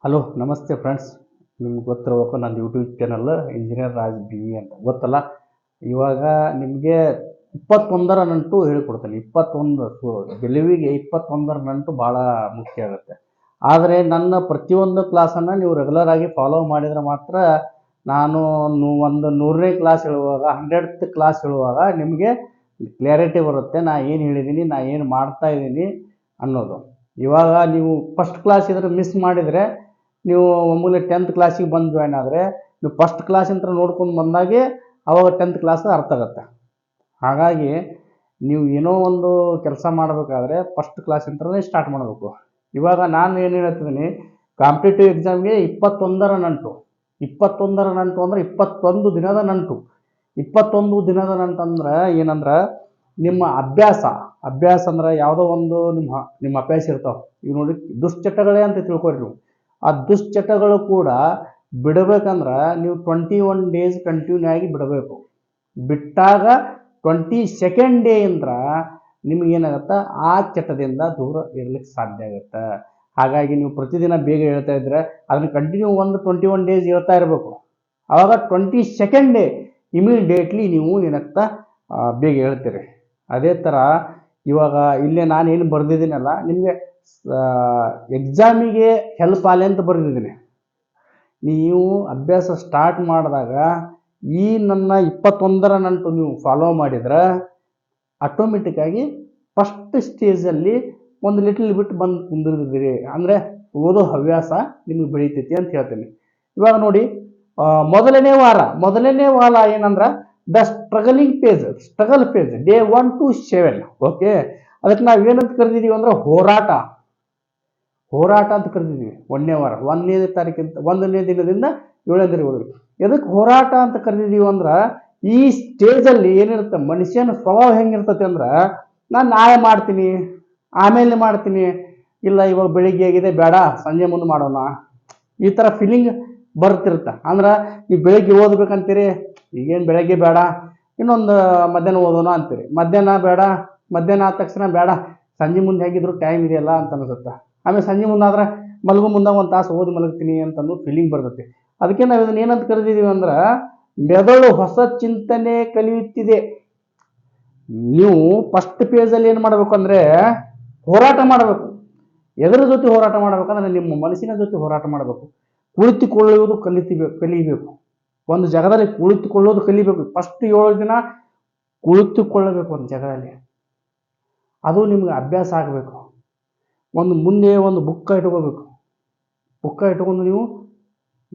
Hello ನಮಸ್ತೆ friends. ನಿಮ್ಗೆ ಗೊತ್ತಿರಬೇಕು ನನ್ನ YouTube channel engineer Raj B ಅಂತ ಗೊತ್ತಲ್ಲ. ಇವಾಗ ನಿಮಗೆ 21ರ ನಂಟು ಹೇಳಿಕೊಡ್ತೇನೆ. 21 ಗೆಲುವಿಗೆ 21ರ ನಂಟು ಭಾಳ ಮುಖ್ಯ ಆಗುತ್ತೆ. ಆದರೆ ನನ್ನ ಪ್ರತಿಯೊಂದು ಕ್ಲಾಸನ್ನು ನೀವು ರೆಗ್ಯುಲರ್ ಆಗಿ ಫಾಲೋ ಮಾಡಿದರೆ ಮಾತ್ರ ನಾನು ಒಂದು 100ನೇ ಕ್ಲಾಸ್ ಹೇಳುವಾಗ 100th ಕ್ಲಾಸ್ ಹೇಳುವಾಗ ನಿಮಗೆ ಕ್ಲಾರಿಟಿ ಬರುತ್ತೆ, ನಾ ಏನು ಹೇಳಿದ್ದೀನಿ, ನಾ ಏನು ಮಾಡ್ತಾ ಇದ್ದೀನಿ ಅನ್ನೋದು. ಇವಾಗ ನೀವು ಫಸ್ಟ್ ಕ್ಲಾಸ್ ಇದ್ರೆ ಮಿಸ್ ಮಾಡಿದರೆ ನೀವು ಒಮ್ಮೆ 10th ಕ್ಲಾಸಿಗೆ ಬಂದು ಜಾಯ್ನ್ ಆದರೆ ನೀವು ಫಸ್ಟ್ ಕ್ಲಾಸಿಂದ ನೋಡ್ಕೊಂಡು ಬಂದಾಗೆ ಅವಾಗ 10th ಕ್ಲಾಸ್ ಅರ್ಥ ಆಗುತ್ತೆ. ಹಾಗಾಗಿ ನೀವು ಏನೋ ಒಂದು ಕೆಲಸ ಮಾಡಬೇಕಾದ್ರೆ ಫಸ್ಟ್ ಕ್ಲಾಸಿಂದಲೇ ಸ್ಟಾರ್ಟ್ ಮಾಡಬೇಕು. ಇವಾಗ ನಾನು ಏನು ಹೇಳ್ತಿದ್ದೀನಿ, ಕಾಂಪಿಟೇಟಿವ್ ಎಕ್ಸಾಮ್ಗೆ 21ರ ನಂಟು. 21ರ ನಂಟು ಅಂದರೆ 21 ದಿನದ ನಂಟು. 21 ದಿನದ ನಂಟು ಅಂದ್ರೆ ಏನಂದ್ರೆ ನಿಮ್ಮ ಅಭ್ಯಾಸ ಅಂದ್ರೆ ಯಾವುದೋ ಒಂದು ನಿಮ್ಮ ಅಭ್ಯಾಸ ಇರ್ತಾವೆ. ಈಗ ನೋಡಿ, ದುಶ್ಚಟಗಳೇ ಅಂತ ತಿಳ್ಕೊರಿ ನೀವು. ಆ ದುಶ್ಚಟಗಳು ಕೂಡ ಬಿಡಬೇಕಂದ್ರೆ ನೀವು 21 ಡೇಸ್ ಕಂಟಿನ್ಯೂ ಆಗಿ ಬಿಡಬೇಕು. ಬಿಟ್ಟಾಗ 22nd ಡೇ ಅಂದ್ರೆ ನಿಮಗೇನಾಗತ್ತೆ, ಆ ಚಟದಿಂದ ದೂರ ಇರ್ಲಿಕ್ಕೆ ಸಾಧ್ಯ ಆಗುತ್ತೆ. ಹಾಗಾಗಿ ನೀವು ಪ್ರತಿದಿನ ಬೇಗ ಹೇಳ್ತಾ ಇದ್ರೆ ಅದನ್ನು ಕಂಟಿನ್ಯೂ 21 ಡೇಸ್ ಹೇಳ್ತಾ ಇರಬೇಕು. ಆವಾಗ 22nd ಡೇ ಇಮಿಡಿಯೇಟ್ಲಿ ನೀವು ಏನಾಗ್ತಾ ಬೇಗ ಹೇಳ್ತೀರಿ. ಅದೇ ಥರ ಇವಾಗ ಇಲ್ಲೇ ನಾನು ಏನು ಬರೆದಿದ್ದೀನಲ್ಲ, ನಿಮಗೆ ಎಕ್ಸಾಮಿಗೆ ಹೆಲ್ಪ್ ಆಗಲಿ ಅಂತ ಬರೆದಿದ್ದೀನಿ. ನೀವು ಅಭ್ಯಾಸ ಸ್ಟಾರ್ಟ್ ಮಾಡಿದಾಗ ಈ ನನ್ನ 21ರ ನಂಟು ನೀವು ಫಾಲೋ ಮಾಡಿದ್ರೆ ಆಟೋಮೆಟಿಕ್ಕಾಗಿ ಫಸ್ಟ್ ಸ್ಟೇಜಲ್ಲಿ ಒಂದು ಲಿಟಲ್ ಬಿಟ್ ಬಂದು ಕುಂದಿರ್ದಿರಿ ಅಂದರೆ ಓದೋ ಹವ್ಯಾಸ ನಿಮಗೆ ಬೆಳೀತೈತಿ ಅಂತ ಹೇಳ್ತೀನಿ. ಇವಾಗ ನೋಡಿ, ಮೊದಲನೇ ವಾರ ಏನಂದ್ರೆ the struggle phase day 1 to 7. Okay, ಅದಕ್ಕೆ ನಾವು ಏನಂತ ಕರೆದಿದ್ದೀವಿ ಅಂದ್ರೆ ಹೋರಾಟ ಅಂತ ಕರೆದಿದ್ದೀವಿ. 1ನೇ ವಾರ 1ನೇ ತಾರೀಕಿಂತ 1ನೇ ದಿನದಿಂದ 7ನೇ ದಿನವರೆಗೆ. ಎದಕ್ಕೆ ಹೋರಾಟ ಅಂತ ಕರೆದಿದ್ದೀವಿ ಅಂದ್ರೆ ಈ ಸ್ಟೇಜಲ್ಲಿ ಏನಿರುತ್ತೆ, ಮನುಷ್ಯನ ಸ್ವಭಾವ ಹೆಂಗಿರ್ತೈತೆ ಅಂದ್ರೆ, ನಾನು ನಾಳೆ ಮಾಡ್ತೀನಿ, ಆಮೇಲೆ ಮಾಡ್ತೀನಿ, ಇಲ್ಲ ಇವಾಗ ಬೆಳಿಗ್ಗೆ ಆಗಿದೆ ಬೇಡ ಸಂಜೆ ಮುಂದೆ ಮಾಡೋಣ, ಈ ಥರ ಫೀಲಿಂಗ್ ಬರ್ತಿರುತ್ತೆ. ಅಂದ್ರೆ ನೀವು ಬೆಳಿಗ್ಗೆ ಓದ್ಬೇಕಂತೀರಿ, ಈಗೇನು ಬೆಳಗ್ಗೆ ಬೇಡ, ಇನ್ನೊಂದು ಮಧ್ಯಾಹ್ನ ಓದೋಣ ಅಂತೀರಿ. ಮಧ್ಯಾಹ್ನ ಬೇಡ, ಮಧ್ಯಾಹ್ನ ಆದ ತಕ್ಷಣ ಬೇಡ, ಸಂಜೆ ಮುಂದೆ ಹೇಗಿದ್ರು ಟೈಮ್ ಇದೆಯಲ್ಲ ಅಂತ ಅನಿಸುತ್ತೆ. ಆಮೇಲೆ ಸಂಜೆ ಮುಂದಾದ್ರೆ ಮಲಗು ಮುಂದೆ ಒಂದು ತಾಸು ಓದಿ ಮಲಗ್ತೀನಿ ಅಂತಂದು ಫೀಲಿಂಗ್ ಬರ್ತೈತಿ. ಅದಕ್ಕೆ ನಾವು ಇದನ್ನ ಏನಂತ ಕರೆದಿದ್ದೀವಿ ಅಂದ್ರೆ, ಮೆದುಳು ಹೊಸ ಚಿಂತನೆ ಕಲಿಯುತ್ತಿದೆ. ನೀವು ಫಸ್ಟ್ ಪೇಜಲ್ಲಿ ಏನು ಮಾಡಬೇಕು ಅಂದರೆ ಹೋರಾಟ ಮಾಡಬೇಕು. ಎದರ ಜೊತೆ ಹೋರಾಟ ಮಾಡಬೇಕಂದ್ರೆ ನಿಮ್ಮ ಮನಸ್ಸಿನ ಜೊತೆ ಹೋರಾಟ ಮಾಡಬೇಕು. ಕುಳಿತುಕೊಳ್ಳುವುದು ಕಲಿಬೇಕು. ಒಂದು ಜಾಗದಲ್ಲಿ ಕುಳಿತುಕೊಳ್ಳೋದು ಕಲಿಬೇಕು. ಫಸ್ಟ್ 7 ದಿನ ಕುಳಿತುಕೊಳ್ಳಬೇಕು ಒಂದು ಜಾಗದಲ್ಲಿ. ಅದು ನಿಮ್ಗೆ ಅಭ್ಯಾಸ ಆಗಬೇಕು. ಮುಂದೆ ಒಂದು ಬುಕ್ಕ ಇಟ್ಕೊಂಡು ನೀವು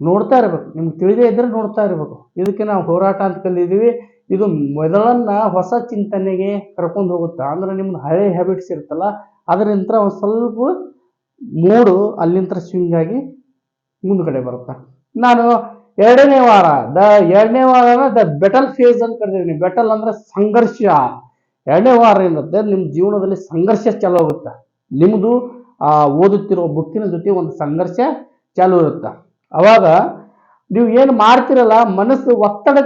ನೋಡ್ತಾ ಇರಬೇಕು. ನಿಮ್ಗೆ ತಿಳಿದೇ ಇದ್ದರೆ ನೋಡ್ತಾ ಇರಬೇಕು. ಇದಕ್ಕೆ ನಾವು ಹೋರಾಟ ಅಂತ ಕಲಿದೀವಿ. ಇದು ಮೊದಲನ್ನು ಹೊಸ ಚಿಂತನೆಗೆ ಕರ್ಕೊಂಡು ಹೋಗುತ್ತೆ. ಅಂದ್ರೆ ನಿಮ್ದು ಹಳೆ ಹ್ಯಾಬಿಟ್ಸ್ ಇರುತ್ತಲ್ಲ, ಅದರಿಂದ ಒಂದು ಸ್ವಲ್ಪ ಮೂಡು ಅಲ್ಲಿಂದ ಸ್ವಿಂಗ್ ಆಗಿ ಮುಂದ್ಗಡೆ ಬರುತ್ತೆ. ನಾನು ಎರಡನೇ ವಾರ ದ ಬೆಟಲ್ ಫೇಸ್ ಅಂತ ಕರೆದಿದ್ದೀನಿ. ಬೆಟಲ್ ಅಂದ್ರೆ ಸಂಘರ್ಷ. 2ನೇ ವಾರ ಏನಿರುತ್ತೆ, ನಿಮ್ಮ ಜೀವನದಲ್ಲಿ ಸಂಘರ್ಷ ಚಾಲು ಆಗುತ್ತೆ. ನಿಮ್ಮದು ಓದುತ್ತಿರೋ ಬುಕ್ಕಿನ ಜೊತೆ ಒಂದು ಸಂಘರ್ಷ ಚಾಲು ಇರುತ್ತೆ. ಅವಾಗ ನೀವು ಏನು ಮಾಡ್ತಿರಲ್ಲ, ಮನಸ್ಸು ಒತ್ತಡ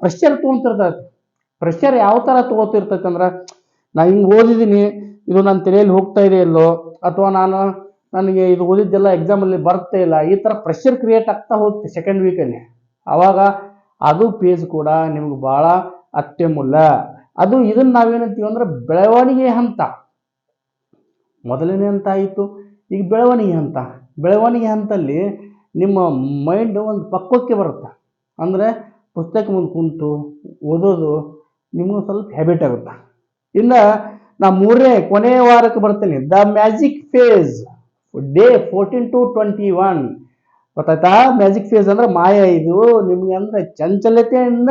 ಪ್ರೆಷರ್ ತೊಗೊಂತಿರ್ತೈತೆ. ಪ್ರೆಷರ್ ಯಾವ ಥರ ತೊಗೋತಿರ್ತೈತೆ ಅಂದ್ರೆ, ನಾನು ಹಿಂಗೆ ಓದಿದ್ದೀನಿ, ಇದು ನನ್ನ ತಲೆಯಲ್ಲಿ ಹೋಗ್ತಾ ಇದೆ ಇಲ್ಲೋ, ಅಥವಾ ನನಗೆ ಇದು ಓದಿದ್ದೆಲ್ಲ ಎಕ್ಸಾಮಲ್ಲಿ ಬರ್ತಾ ಇಲ್ಲ, ಈ ಥರ ಪ್ರೆಷರ್ ಕ್ರಿಯೇಟ್ ಆಗ್ತಾ ಹೋಗುತ್ತೆ ಸೆಕೆಂಡ್ ವೀಕಲ್ಲಿ. ಆವಾಗ ಅದು ಪೇಜ್ ಕೂಡ ನಿಮ್ಗೆ ಭಾಳ ಅತ್ಯಮೂಲ್ಯ. ಇದನ್ನು ನಾವೇನಂತೀವಿ ಅಂದ್ರೆ ಬೆಳವಣಿಗೆ ಹಂತ. ಮೊದಲನೇ ಹಂತ ಆಯಿತು, ಈಗ ಬೆಳವಣಿಗೆ ಹಂತಲ್ಲಿ ನಿಮ್ಮ ಮೈಂಡ್ ಒಂದು ಪಕ್ವಕ್ಕೆ ಬರುತ್ತೆ. ಅಂದರೆ ಪುಸ್ತಕ ಮುಂದೆ ಕುಂತು ಓದೋದು ನಿಮಗೂ ಸ್ವಲ್ಪ ಹ್ಯಾಬಿಟ್ ಆಗುತ್ತೆ. ಇನ್ನು ನಾ ಕೊನೆಯ ವಾರಕ್ಕೆ ಬರ್ತೀನಿ. The magic phase day 14 to 21. ಗೊತ್ತಾಯ್ತಾ? ಮ್ಯಾಜಿಕ್ ಫೇಸ್ ಅಂದ್ರೆ ಮಾಯ. ಇದು ನಿಮ್ಗೆ ಅಂದ್ರೆ ಚಂಚಲತೆಯಿಂದ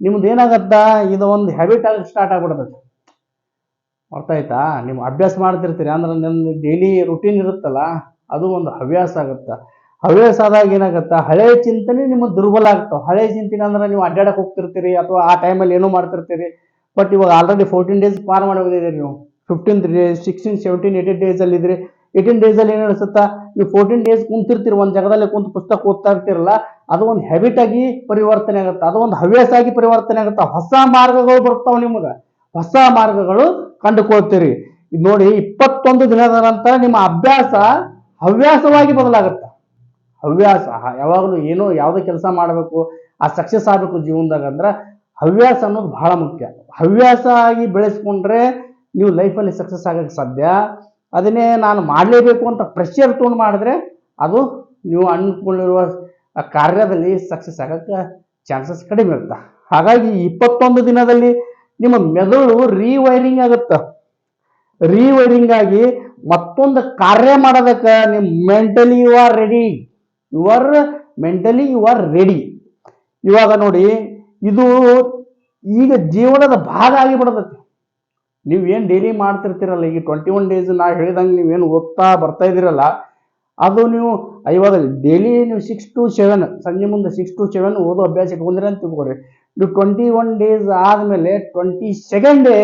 ನಿಮ್ದು ಏನಾಗತ್ತಾ, ಇದು ಒಂದು ಹ್ಯಾಬಿಟ್ ಆಗಿ ಸ್ಟಾರ್ಟ್ ಆಗ್ಬಿಡ್ತದೆ. ಅರ್ಥ ಆಯ್ತಾ? ನೀವು ಅಭ್ಯಾಸ ಮಾಡ್ತಿರ್ತೀರಿ ಅಂದ್ರೆ ನನ್ನ ಡೈಲಿ ರುಟೀನ್ ಇರುತ್ತಲ್ಲ, ಅದು ಒಂದು ಹವ್ಯಾಸ ಆಗುತ್ತೆ. ಹವ್ಯಾಸ ಆದಾಗ ಏನಾಗುತ್ತೆ, ಹಳೆ ಚಿಂತನೆ ನಿಮಗೆ ದುರ್ಬಲ ಆಗ್ತಾವೆ. ಹಳೆ ಚಿಂತನೆ ಅಂದ್ರೆ ನೀವು ಅಡ್ಡಾಡಕ್ಕೆ ಹೋಗ್ತಿರ್ತೀರಿ ಅಥವಾ ಆ ಟೈಮಲ್ಲಿ ಏನೋ ಮಾಡ್ತಿರ್ತೀರಿ. ಬಟ್ ಇವಾಗ ಆಲ್ರೆಡಿ 14 ಡೇಸ್ ಪಾರ್ ಮಾಡಿ ಹೋಗಿದ್ದೀರಿ. ನೀವು 15th ಡೇಸ್ 16 17 18 ಡೇಸಲ್ಲಿ ಇದ್ರಿ. 18 ಡೇಸಲ್ಲಿ ಏನು ಅನಿಸುತ್ತಾ, ನೀವು 14 ಡೇಸ್ ಕುಂತಿರ್ತೀರಿ, ಒಂದು ಜಾಗದಲ್ಲಿ ಕುಂತು ಪುಸ್ತಕ ಓದ್ತಾ ಇರ್ತೀರಲ್ಲ, ಅದು ಒಂದು ಹ್ಯಾಬಿಟ್ ಆಗಿ ಪರಿವರ್ತನೆ ಆಗುತ್ತೆ. ಅದು ಒಂದು ಹವ್ಯಾಸ ಆಗಿ ಪರಿವರ್ತನೆ ಆಗುತ್ತೆ. ಹೊಸ ಮಾರ್ಗಗಳು ಬರ್ತಾವೆ, ನಿಮಗೆ ಹೊಸ ಮಾರ್ಗಗಳು ಕಂಡುಕೊಳ್ತೀರಿ. ಇದು ನೋಡಿ, 21 ದಿನದ ನಂತರ ನಿಮ್ಮ ಅಭ್ಯಾಸ ಹವ್ಯಾಸವಾಗಿ ಬದಲಾಗುತ್ತೆ. ಹವ್ಯಾಸ ಯಾವಾಗಲೂ ಏನೋ ಯಾವುದೇ ಕೆಲಸ ಮಾಡಬೇಕು, ಆ ಸಕ್ಸಸ್ ಆಗಬೇಕು ಜೀವನದಾಗ ಅಂದ್ರೆ ಹವ್ಯಾಸ ಅನ್ನೋದು ಬಹಳ ಮುಖ್ಯ. ಹವ್ಯಾಸ ಆಗಿ ಬೆಳೆಸ್ಕೊಂಡ್ರೆ ನೀವು ಲೈಫಲ್ಲಿ ಸಕ್ಸಸ್ ಆಗಕ್ಕೆ ಸಾಧ್ಯ. ಅದನ್ನೇ ನಾನು ಮಾಡಲೇಬೇಕು ಅಂತ ಪ್ರೆಷರ್ ತೊಗೊಂಡು ಮಾಡಿದ್ರೆ ಅದು ನೀವು ಅಂದ್ಕೊಂಡಿರುವ ಕಾರ್ಯದಲ್ಲಿ ಸಕ್ಸಸ್ ಆಗಕ್ಕೆ ಚಾನ್ಸಸ್ ಕಡಿಮೆ ಇರುತ್ತೆ. ಹಾಗಾಗಿ 21 ದಿನದಲ್ಲಿ ನಿಮ್ಮ ಮೆದುಳು ರೀವೈರಿಂಗ್ ಆಗುತ್ತೆ. ರೀವೈರಿಂಗ್ ಆಗಿ ಮತ್ತೊಂದು ಕಾರ್ಯ ಮಾಡೋದಕ್ಕೆ ನೀವು ಮೆಂಟಲಿ ಯು ಆರ್ ರೆಡಿ. ಇವಾಗ ನೋಡಿ, ಇದು ಈಗ ಜೀವನದ ಭಾಗ ಆಗಿಬಿಡ್ತೈತಿ. ನೀವೇನು ಡೈಲಿ ಮಾಡ್ತಿರ್ತೀರಲ್ಲ, ಈಗ 21 ಡೇಸ್ ನಾ ಹೇಳಿದಂಗೆ ನೀವೇನು ಓದ್ತಾ ಬರ್ತಾ ಇದ್ದೀರಲ್ಲ, ಅದು ನೀವು ಇವಾಗ ಡೈಲಿ ನೀವು 6 to 7 ಸಂಜೆ ಮುಂದೆ 6 to 7 ಓದೋ ಅಭ್ಯಾಸ ಇಟ್ಕೊಂಡ್ರೆ ಅಂತ ತಿಳ್ಕೊರಿ. ನೀವು 21 ಡೇಸ್ ಆದಮೇಲೆ 22nd ಡೇ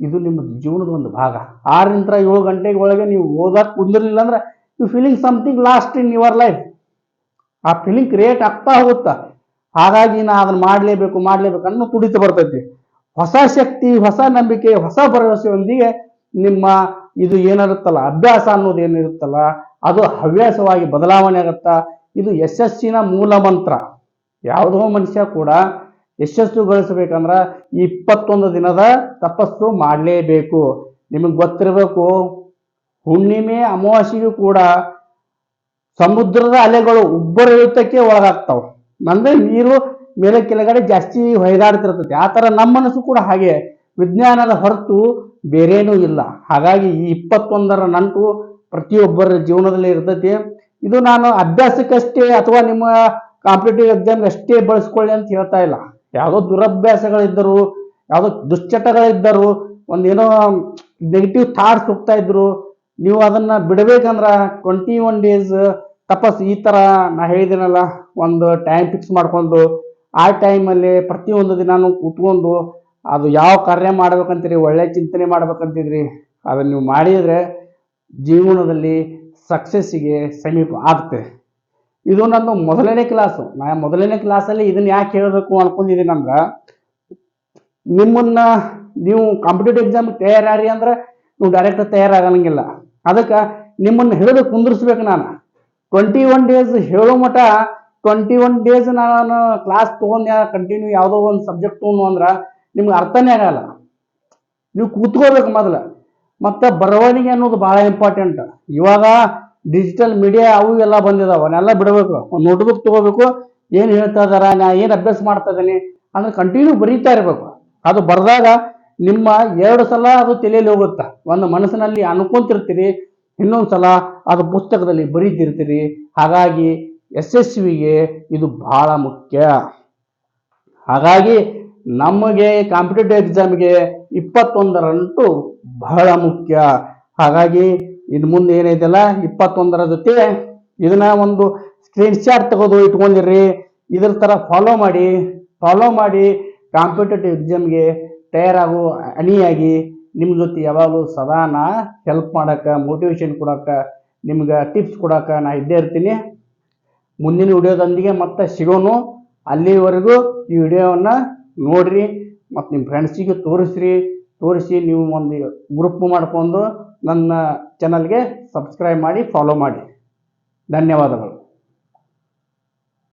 ಇದು ನಿಮ್ಮ ಜೀವನದ ಒಂದು ಭಾಗ. 6 to 7 ಗಂಟೆಗೆ ಒಳಗೆ ನೀವು ಓದಕ್ಕೆ ಕುಂದಿರಲಿಲ್ಲ ಅಂದ್ರೆ you feeling something lost in your life. ಆ ಫೀಲಿಂಗ್ ಕ್ರಿಯೇಟ್ ಆಗ್ತಾ ಹೋಗುತ್ತಾ. ಹಾಗಾಗಿ ನಾ ಅದನ್ನ ಮಾಡಲೇಬೇಕು ಅನ್ನೋ ತುಡಿತ ಬರ್ತೈತಿ. ಹೊಸ ಶಕ್ತಿ, ಹೊಸ ನಂಬಿಕೆ, ಹೊಸ ಭರವಸೆಯೊಂದಿಗೆ ನಿಮ್ಮ ಇದು ಏನಿರುತ್ತಲ್ಲ ಅಭ್ಯಾಸ ಅನ್ನೋದು ಏನಿರುತ್ತಲ್ಲ ಅದು ಹವ್ಯಾಸವಾಗಿ ಬದಲಾವಣೆ ಆಗುತ್ತಾ. ಇದು ಯಶಸ್ಸಿನ ಮೂಲ ಮಂತ್ರ. ಯಾವುದೋ ಮನುಷ್ಯ ಕೂಡ ಯಶಸ್ಸು ಗಳಿಸಬೇಕಂದ್ರೆ 21 ದಿನದ ತಪಸ್ಸು ಮಾಡಲೇಬೇಕು. ನಿಮಗೆ ಗೊತ್ತಿರಬೇಕು, ಹುಣ್ಣಿಮೆ ಅಮಾವಾಸ್ಯೆಗೂ ಕೂಡ ಸಮುದ್ರದ ಅಲೆಗಳು ಉಬ್ಬರವಿಳಿತಕ್ಕೆ ಒಳಗಾಗ್ತಾವ. ಅಂದ್ರೆ ನೀರು ಮೇಲೆ ಕೆಳಗಡೆ ಜಾಸ್ತಿ ಹೊಯ್ದಾಡ್ತಿರ್ತೈತಿ. ಆ ಥರ ನಮ್ಮ ಮನಸ್ಸು ಕೂಡ ಹಾಗೆ ವಿಜ್ಞಾನದ ಹೊರತು ಬೇರೇನೂ ಇಲ್ಲ. ಹಾಗಾಗಿ ಈ 21ರ ನಂಟು ಪ್ರತಿಯೊಬ್ಬರ ಜೀವನದಲ್ಲಿ ಇರ್ತೈತಿ. ಇದು ನಾನು ಅಭ್ಯಾಸಕ್ಕಷ್ಟೇ ಅಥವಾ ನಿಮ್ಮ ಕಾಂಪಿಟೇಟಿವ್ ಎಕ್ಸಾಮ್ಗೆ ಅಷ್ಟೇ ಬಳಸ್ಕೊಳ್ಳಿ ಅಂತ ಹೇಳ್ತಾ ಇಲ್ಲ. ಯಾವುದೋ ದುರಭ್ಯಾಸಗಳಿದ್ದರು, ಯಾವುದೋ ದುಶ್ಚಟಗಳಿದ್ದರು, ಒಂದೇನೋ ನೆಗೆಟಿವ್ ಥಾಟ್ಸ್ ಹೋಗ್ತಾ ಇದ್ರು, ನೀವು ಅದನ್ನ ಬಿಡಬೇಕಂದ್ರೆ 21 ಡೇಸ್ ತಪಸ್ ಈ ಥರ ನಾ ಹೇಳಿದ್ದೀನಲ್ಲ, ಒಂದು ಟೈಮ್ ಫಿಕ್ಸ್ ಮಾಡ್ಕೊಂಡು ಆ ಟೈಮಲ್ಲಿ ಪ್ರತಿಯೊಂದು ದಿನಾನು ಕೂತ್ಕೊಂಡು ಅದು ಯಾವ ಕಾರ್ಯ ಮಾಡ್ಬೇಕಂತೀರಿ, ಒಳ್ಳೆ ಚಿಂತನೆ ಮಾಡ್ಬೇಕಂತಿದ್ರಿ, ಅದನ್ನು ನೀವು ಮಾಡಿದರೆ ಜೀವನದಲ್ಲಿ ಸಕ್ಸಸ್ಸಿಗೆ ಸಮೀಪ ಆಗ್ತದೆ. ಇದು ನನ್ನ ಮೊದಲನೇ ಕ್ಲಾಸು. ನಾ ಮೊದಲನೇ ಕ್ಲಾಸಲ್ಲಿ ಇದನ್ನು ಯಾಕೆ ಹೇಳಬೇಕು ಅನ್ಕೊಂಡಿದ್ದೀನಿ ಅಂದ್ರೆ, ನೀವು ಕಾಂಪಿಟೇಟಿವ್ ಎಕ್ಸಾಮ್ಗೆ ತಯಾರಾರಿ ಅಂದ್ರೆ ನೀವು ಡೈರೆಕ್ಟ್ ತಯಾರಾಗಂಗಿಲ್ಲ. ಅದಕ್ಕೆ ನಿಮ್ಮನ್ನು ಹಿಡಿದು ಕುಂದಿರ್ಸ್ಬೇಕು ನಾನು. 21 ಡೇಸ್ ಹೇಳೋ ಮಟ್ಟ 21 ಡೇಸ್ ನಾನು ಕ್ಲಾಸ್ ತೊಗೊಂಡು ಕಂಟಿನ್ಯೂ ಯಾವುದೋ ಒಂದು ಸಬ್ಜೆಕ್ಟ್ ತೊಗೊಂಡು ಅಂದ್ರೆ ನಿಮ್ಗೆ ಅರ್ಥನೇ ಆಗಲ್ಲ. ನೀವು ಕೂತ್ಕೋಬೇಕು ಮೊದಲು. ಮತ್ತು ಬರವಣಿಗೆ ಅನ್ನೋದು ಭಾಳ ಇಂಪಾರ್ಟೆಂಟ್. ಇವಾಗ ಡಿಜಿಟಲ್ ಮೀಡಿಯಾ ಅವು ಎಲ್ಲ ಬಂದಿದಾವೆ, ಅವನ್ನೆಲ್ಲ ಬಿಡಬೇಕು. ಒಂದು ನೋಟ್ಬುಕ್ ತೊಗೋಬೇಕು, ಏನು ಹೇಳ್ತಾ ಇದಾರ, ನಾ ಏನು ಅಭ್ಯಾಸ ಮಾಡ್ತಾ ಇದ್ದೀನಿ ಅಂದ್ರೆ ಕಂಟಿನ್ಯೂ ಬರೀತಾ ಇರಬೇಕು. ಅದು ಬರೆದಾಗ ನಿಮ್ಮ 2 ಸಲ ಅದು ತಲೆಯಲ್ಲಿ ಹೋಗುತ್ತೆ. ಒಂದು ಮನಸ್ಸಿನಲ್ಲಿ ಅನ್ಕೊಂತಿರ್ತೀರಿ, ಇನ್ನೊಂದು ಸಲ ಅದು ಪುಸ್ತಕದಲ್ಲಿ ಬರೀತಿರ್ತೀರಿ. ಹಾಗಾಗಿ ಯಶಸ್ವಿಗೆ ಇದು ಬಹಳ ಮುಖ್ಯ. ಹಾಗಾಗಿ ನಮಗೆ ಕಾಂಪಿಟೇಟಿವ್ ಎಕ್ಸಾಮ್ಗೆ 21ರಂಟು ಬಹಳ ಮುಖ್ಯ. ಹಾಗಾಗಿ ಇನ್ನು ಮುಂದೆ ಏನೈತಲ್ಲ 21ರ ಜೊತೆ ಇದನ್ನ ಒಂದು ಸ್ಕ್ರೀನ್ ಶಾಟ್ ತೆಗೆದು ಇಟ್ಕೊಂಡಿರ್ರಿ. ಇದ್ರ ಥರ ಫಾಲೋ ಮಾಡಿ ಕಾಂಪಿಟೇಟಿವ್ ಎಕ್ಸಾಮ್ಗೆ ತಯಾರಾಗೋ ಅಣಿಯಾಗಿ ನಿಮ್ಮ ಜೊತೆ ಯಾವಾಗಲೂ ಸದಾ ನಾ ಹೆಲ್ಪ್ ಮಾಡೋಕ್ಕೆ, ಮೋಟಿವೇಶನ್ ಕೊಡೋಕ್ಕೆ, ನಿಮ್ಗೆ ಟಿಪ್ಸ್ ಕೊಡೋಕ್ಕೆ ನಾ ಇದ್ದೇ ಇರ್ತೀನಿ. ಮುಂದಿನ ವಿಡಿಯೋದೊಂದಿಗೆ ಮತ್ತೆ ಸಿಗೋನು. ಅಲ್ಲಿವರೆಗೂ ಈ ವಿಡಿಯೋವನ್ನು ನೋಡಿರಿ ಮತ್ತು ನಿಮ್ಮ ಫ್ರೆಂಡ್ಸಿಗೆ ತೋರಿಸಿ ನೀವು ಒಂದು ಗ್ರೂಪ್ ಮಾಡಿಕೊಂಡು ನನ್ನ ಚಾನಲ್ಗೆ ಸಬ್ಸ್ಕ್ರೈಬ್ ಮಾಡಿ ಫಾಲೋ ಮಾಡಿ. ಧನ್ಯವಾದಗಳು.